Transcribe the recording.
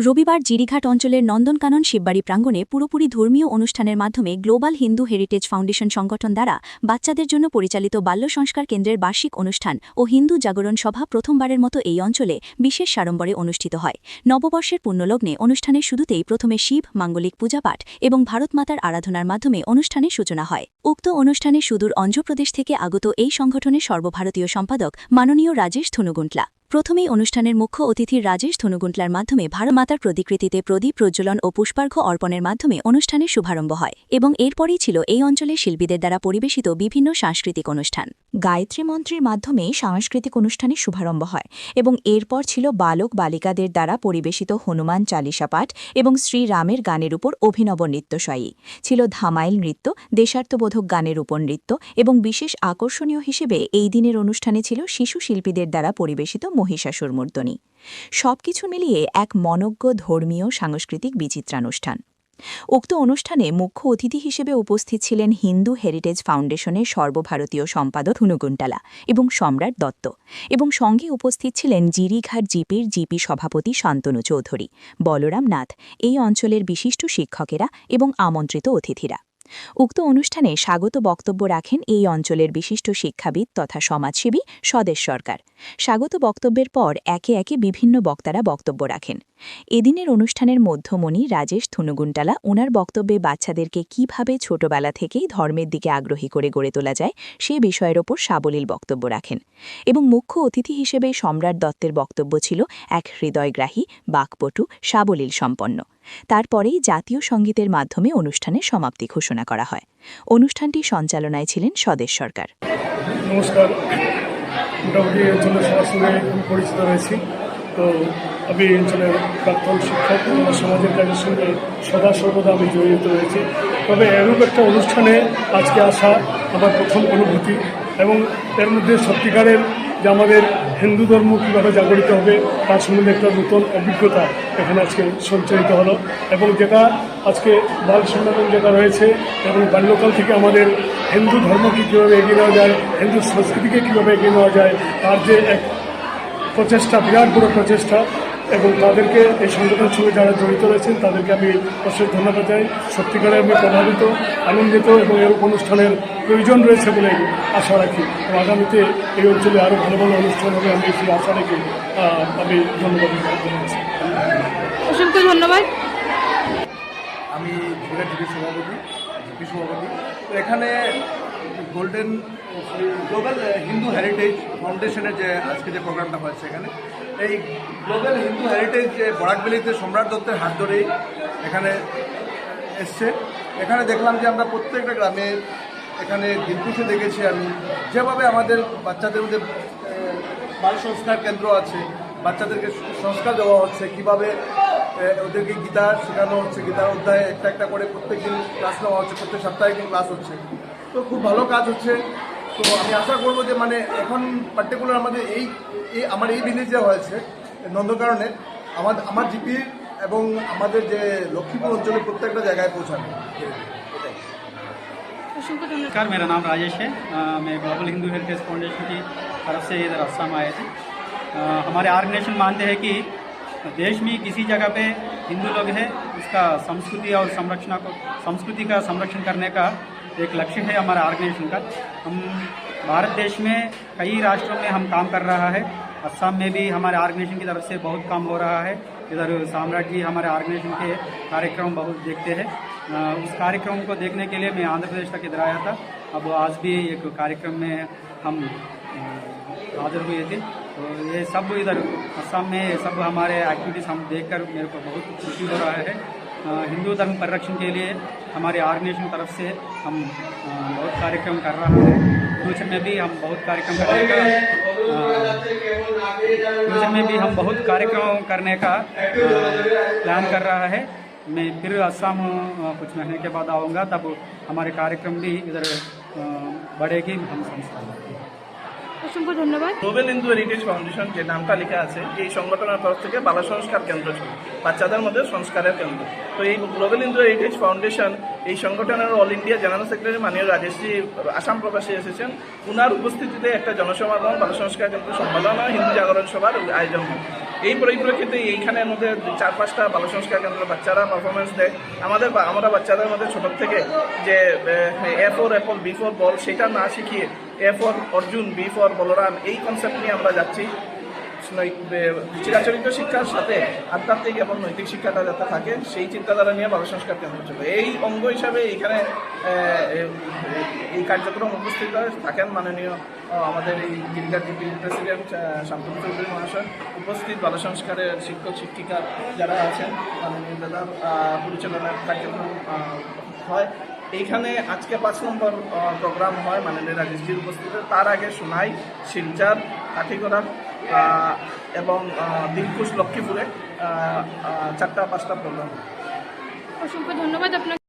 রবিবার জিরিঘাট অঞ্চলের নন্দনকানন শিববাড়ি প্রাঙ্গণে পুরোপুরি ধর্মীয় অনুষ্ঠানের মাধ্যমে গ্লোবাল হিন্দু হেরিটেজ ফাউন্ডেশন সংগঠন দ্বারা বাচ্চাদের জন্য পরিচালিত বাল্য সংস্কার কেন্দ্রের বার্ষিক অনুষ্ঠান ও হিন্দু জাগরণ সভা প্রথমবারের মতো এই অঞ্চলে বিশেষ সাড়ম্বরে অনুষ্ঠিত হয়। নববর্ষের পুণ্যলগ্নে অনুষ্ঠানের শুরুতেই প্রথমে শিব মাঙ্গলিক পূজাপাঠ এবং ভারতমাতার আরাধনার মাধ্যমে অনুষ্ঠানের সূচনা হয়। উক্ত অনুষ্ঠানে সুদূর অন্ধ্রপ্রদেশ থেকে আগত এই সংগঠনের সর্বভারতীয় সম্পাদক মাননীয় রাজেশ ধনুগুন্টলা। প্রথমেই অনুষ্ঠানের মুখ্য অতিথি রাজেশ ধনুগুন্টলার মাধ্যমে ভারতমাতার প্রতিকৃতিতে প্রদীপ প্রজ্বলন ও পুষ্পার্ঘ্য অর্পণের মাধ্যমে অনুষ্ঠানের শুভারম্ভ হয় এবং এরপরই ছিল এই অঞ্চলের শিল্পীদের দ্বারা পরিবেশিত বিভিন্ন সাংস্কৃতিক অনুষ্ঠান। গায়ত্রী মন্ত্রের মাধ্যমে সাংস্কৃতিক অনুষ্ঠানের শুভারম্ভ হয় এবং এরপর ছিল বালক বালিকাদের দ্বারা পরিবেশিত হনুমান চালিসা পাঠ এবং শ্রীরামের গানের উপর অভিনব নৃত্যশয়ী। ছিল ধামাইল নৃত্য, দেশাত্মবোধক গানের উপর নৃত্য এবং বিশেষ আকর্ষণীয় হিসেবে এই দিনের অনুষ্ঠানে ছিল শিশু শিল্পীদের দ্বারা পরিবেশিত মহিষাসুরমর্দনী। সবকিছু মিলিয়ে এক মনোজ্ঞ ধর্মীয় সাংস্কৃতিক বিচিত্রানুষ্ঠান। উক্ত অনুষ্ঠানে মুখ্য অতিথি হিসেবে উপস্থিত ছিলেন হিন্দু হেরিটেজ ফাউন্ডেশনের সর্বভারতীয় সম্পাদক ধনুগুন্টলা এবং সম্রাট দত্ত, এবং সঙ্গে উপস্থিত ছিলেন জিরিঘাট জিপির জিপি সভাপতি শান্তনু চৌধুরী, বলরাম নাথ, এই অঞ্চলের বিশিষ্ট শিক্ষকেরা এবং আমন্ত্রিত অতিথিরা। উক্ত অনুষ্ঠানে স্বাগত বক্তব্য রাখেন এই অঞ্চলের বিশিষ্ট শিক্ষাবিদ তথা সমাজসেবী স্বদেশ সরকার। স্বাগত বক্তব্যের পর একে একে বিভিন্ন বক্তারা বক্তব্য রাখেন। এদিনের অনুষ্ঠানের মধ্যমণি রাজেশ ধনুগুন্টলা ওনার বক্তব্যে বাচ্চাদেরকে কিভাবে ছোটবেলা থেকেই ধর্মের দিকে আগ্রহী করে গড়ে তোলা যায় সে বিষয়ের ওপর সাবলীল বক্তব্য রাখেন এবং মুখ্য অতিথি হিসেবে সম্রাট দত্তের বক্তব্য ছিল এক হৃদয়গ্রাহী, বাকপটু, সাবলীল সম্পন্ন। তারপরেই জাতীয় সঙ্গীতের মাধ্যমে অনুষ্ঠানের সমাপ্তি ঘোষণা করা হয়। অনুষ্ঠানটি সঞ্চালনায় ছিলেন স্বদেশ সরকার। নমস্কার, মোটামুটি এই অঞ্চলের সবার সঙ্গে আমি পরিচিত রয়েছি। তো আমি এই অঞ্চলের প্রাক্তন শিক্ষক এবং সমাজের কাজের সঙ্গে সদা সর্বদা আমি জড়িত রয়েছি। তবে এরূপ একটা অনুষ্ঠানে আজকে আসা আমার প্রথম অনুভূতি এবং এর মধ্যে সত্যিকারের যে আমাদের হিন্দু ধর্ম কীভাবে জাগরিত হবে তার সম্বন্ধে একটা নতুন অভিজ্ঞতা এখানে আজকে সঞ্চারিত হলো এবং যেটা আজকে বাল সম্মেলন যেটা রয়েছে এবং বাল্যকাল থেকে আমাদের হিন্দু ধর্মকে কীভাবে এগিয়ে নেওয়া যায়, হিন্দু সংস্কৃতিকে কীভাবে এগিয়ে নেওয়া যায় তার যে এক প্রচেষ্টা, বিরাট বড় প্রচেষ্টা, এবং তাদেরকে এই সংগঠনের সঙ্গে যারা জড়িত রয়েছেন তাদেরকে আমি অশেষ ধন্যবাদ জানাই। সত্যিকারে আমি প্রভাবিত, আনন্দিত এবং এর অনুষ্ঠানের প্রয়োজন রয়েছে বলে আশা রাখি এবং আগামীতে এই অঞ্চলে আরও ভালো ভালো অনুষ্ঠান হবে আমি সেই আশা রেখে আমি ধন্যবাদ জানাচ্ছি। অসংখ্য ধন্যবাদ। আমি জিপি সভাপতি। তো এখানে গ্লোবাল হিন্দু হেরিটেজ ফাউন্ডেশনের যে আজকে যে প্রোগ্রামটা হয়েছে এখানে এই গ্লোবাল হিন্দু হেরিটেজ যে বরাকবেলিতে সম্রাট দত্তের হাত ধরেই এখানে এসছে। এখানে দেখলাম যে আমরা প্রত্যেকটা গ্রামে এখানে দিলকুশে দেখেছি আমি যেভাবে আমাদের বাচ্চাদের মধ্যে বাল সংস্কার কেন্দ্র আছে, বাচ্চাদেরকে সংস্কার দেওয়া হচ্ছে, কীভাবে ওদেরকে গীতা শেখানো হচ্ছে, গীতার অধ্যায় একটা একটা করে প্রত্যেকদিন ক্লাস নেওয়া হচ্ছে, প্রত্যেক সপ্তাহে ক্লাস হচ্ছে। তো খুব ভালো কাজ হচ্ছে। তো আমি আশা করবো যে মানে এখন পার্টিকুলার আমাদের আমার এই ভিলেজে হয়েছে নন্দনকাননে আমার জিপির এবং আমাদের যে লক্ষ্মীপুর অঞ্চলে প্রত্যেকটা জায়গায় পৌঁছানো। नमस्कार, मेरा नाम राजेश है। मैं ग्लोबल हिंदू हेरिटेज फाउंडेशन की तरफ से इधर असम आए थे। हमारे ऑर्गेनाइजेशन मानते हैं कि देश में किसी जगह पे हिंदू लोग हैं, उसका संस्कृति का संरक्षण करने का एक लक्ष्य है हमारा ऑर्गेनाइजेशन का। हम भारत देश में कई राष्ट्रों में हम काम कर रहा है। असम में भी हमारे ऑर्गेनाइजेशन की तरफ से बहुत काम हो रहा है। इधर सम्राट जी हमारे ऑर्गेनाइजेशन के कार्यक्रम बहुत देखते हैं। उस कार्यक्रम को देखने के लिए मैं आंध्र प्रदेश तक इधर आया था। अब आज भी एक कार्यक्रम में हम हाजिर हुए थे। तो ये सब इधर असम में सब हमारे एक्टिविटीज़ हम देखकर मेरे को बहुत खुशी हो रहा है। हिंदू धर्म परिरक्षण के लिए हमारे ऑर्गेनाइजेशन की तरफ से हम बहुत कार्यक्रम कर रहा है। फ्यूचर में भी हम बहुत कार्यक्रम करने का प्लान कर रहा है। मैं फिर असम कुछ महीने के बाद आऊँगा, तब हमारे कार्यक्रम भी इधर बढ़ेगी। हम संस्था অসংখ্য ধন্যবাদ। গ্লোবাল হিন্দু হেরিটেজ ফাউন্ডেশন যে নামটা লেখা আছে এই সংগঠনের তরফ থেকে বাল সংস্কার কেন্দ্র ছিল, বাচ্চাদের মধ্যে সংস্কারের কেন্দ্র। তো এই গ্লোবাল হিন্দু হেরিটেজ ফাউন্ডেশন এই সংগঠনের অল ইন্ডিয়া জেনারেল সেক্রেটারি মাননীয় রাজেশজি আসাম প্রবাসী এসেছেন। ওনার উপস্থিতিতে একটা জনসমাগম বাল সংস্কার কেন্দ্র সম্মেলন হিন্দু জাগরণ সভার আয়োজন হয়। এই পরিপ্রেক্ষিতে এইখানের মধ্যে 4-5টা বাল সংস্কার কেন্দ্র বাচ্চারা পারফরমেন্স দেয়। আমরা বাচ্চাদের মধ্যে ছোট থেকে যে A4 অ্যাপল, B4 বল সেটা না শিখিয়ে A4 অর্জুন, B4 বলরাম এই কনসেপ্ট নিয়ে আমরা যাচ্ছি। চিরাচরিত শিক্ষার সাথে আধ্যাত্মিক এবং নৈতিক শিক্ষাটা যাতে থাকে সেই চিন্তাধারা নিয়ে বাল সংস্কার কেন্দ্র চলে। এই অঙ্গ হিসাবে এখানে এই কার্যক্রম উপস্থিত থাকেন মাননীয় আমাদের এই জিল্লার জিপি প্রেসিডেন্ট শান্তনু চৌধুরী মহাশয়, উপস্থিত বাল সংস্কারের শিক্ষক শিক্ষিকা যারা আছেন, মাননীয় দাদার পরিচালনার কার্যক্রম হয়। এইখানে আজকে 5 নম্বর প্রোগ্রাম হয় মাননীয় রাজেশজির উপস্থিতিতে। তার আগে সোনাই, শিলচর, কাঠিগড়া এবং দিলকুশ, লক্ষ্মীপুরে 4টা 5টা প্রোগ্রাম। অসংখ্য ধন্যবাদ আপনাকে।